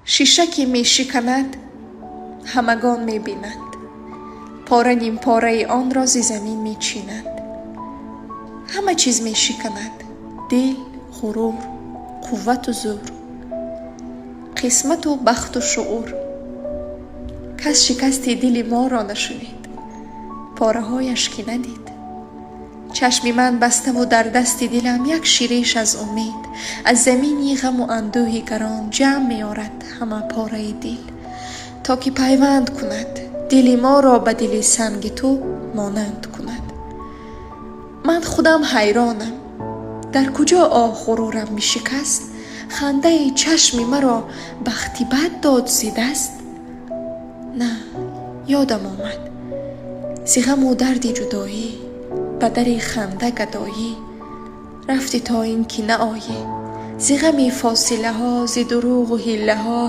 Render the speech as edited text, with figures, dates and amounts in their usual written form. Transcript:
شیشه که می شکند همگان می بینند، پاره نیم پاره آن را ز زمین می چینند. همه چیز می شکند، دل، غرور، قوت و زور، قسمت و بخت و شعور. کس شکست دل ما را نشنید، پاره هایش که ندید. چشم من بسته و در دست دلم یک شیرش از امید، از زمینی غم و اندوه گران جمع می آرد همه پاره دل، تا که پیوند کند دل ما را به دل سنگ تو مانند کند. من خودم حیرانم، در کجا آه غرورم می شکست؟ خنده چشم مرا بختی بد داد ز دست. نه، یادم آمد ز غم و درد جدایی، به در خنده گدایی رفتی تا این که نه آیی. ز غم فاصله ها، ز دروغ و حیله ها،